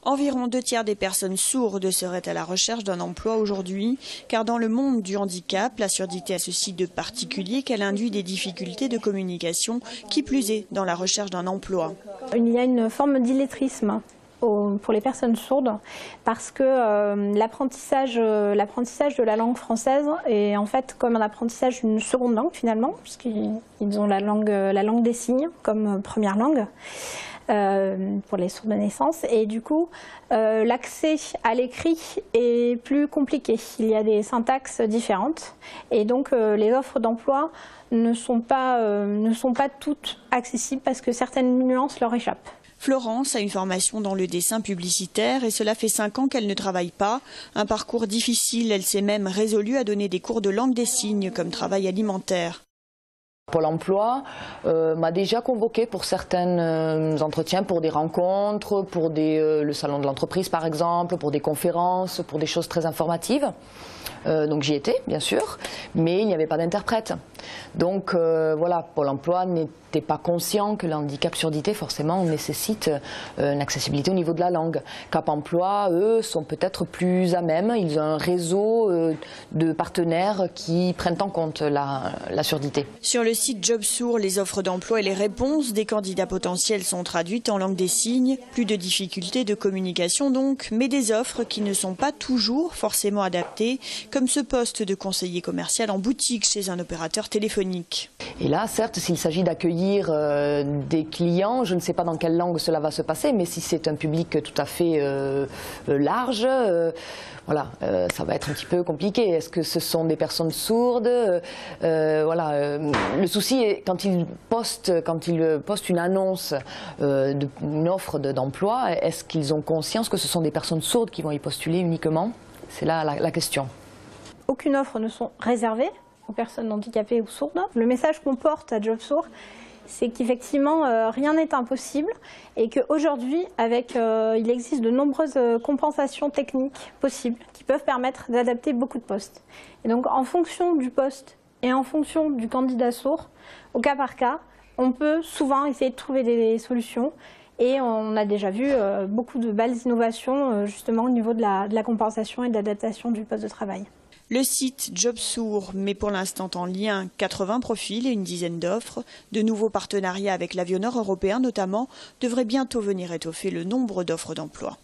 Environ 2/3 des personnes sourdes seraient à la recherche d'un emploi aujourd'hui, car dans le monde du handicap, la surdité a ceci de particulier qu'elle induit des difficultés de communication, qui plus est dans la recherche d'un emploi. Il y a une forme d'illettrisme pour les personnes sourdes parce que l'apprentissage de la langue française est en fait comme un apprentissage d'une seconde langue finalement, puisqu'ils ont la langue des signes comme première langue. Pour les sourds de naissance, et du coup l'accès à l'écrit est plus compliqué. Il y a des syntaxes différentes et donc les offres d'emploi ne sont pas toutes accessibles parce que certaines nuances leur échappent. Florence a une formation dans le dessin publicitaire et cela fait 5 ans qu'elle ne travaille pas. Un parcours difficile, elle s'est même résolue à donner des cours de langue des signes comme travail alimentaire. Pôle emploi m'a déjà convoqué pour certains entretiens, pour des rencontres, pour le salon de l'entreprise par exemple, pour des conférences, pour des choses très informatives. Donc j'y étais bien sûr, mais il n'y avait pas d'interprète. Donc voilà, Pôle emploi n'était pas conscient que le handicap surdité forcément nécessite une accessibilité au niveau de la langue. Cap emploi, eux, sont peut-être plus à même, ils ont un réseau de partenaires qui prennent en compte la surdité. Sur le site JobSourd, les offres d'emploi et les réponses des candidats potentiels sont traduites en langue des signes. Plus de difficultés de communication donc, mais des offres qui ne sont pas toujours forcément adaptées, comme ce poste de conseiller commercial en boutique chez un opérateur téléphonique. Et là, certes, s'il s'agit d'accueillir des clients, je ne sais pas dans quelle langue cela va se passer, mais si c'est un public tout à fait large, voilà, ça va être un petit peu compliqué. Est-ce que ce sont des personnes sourdes? Le souci est quand ils postent une annonce, une offre d'emploi, est-ce qu'ils ont conscience que ce sont des personnes sourdes qui vont y postuler uniquement? C'est là la question. Aucune offre ne sont réservées aux personnes handicapées ou sourdes. Le message qu'on porte à JobSourd, c'est qu'effectivement rien n'est impossible et qu'aujourd'hui, il existe de nombreuses compensations techniques possibles qui peuvent permettre d'adapter beaucoup de postes. Et donc en fonction du poste et en fonction du candidat sourd, au cas par cas, on peut souvent essayer de trouver des solutions. Et on a déjà vu beaucoup de belles innovations justement au niveau de la compensation et de l'adaptation du poste de travail. Le site JobSourd met pour l'instant en lien 80 profils et une dizaine d'offres. De nouveaux partenariats avec l'avionneur européen notamment devraient bientôt venir étoffer le nombre d'offres d'emploi.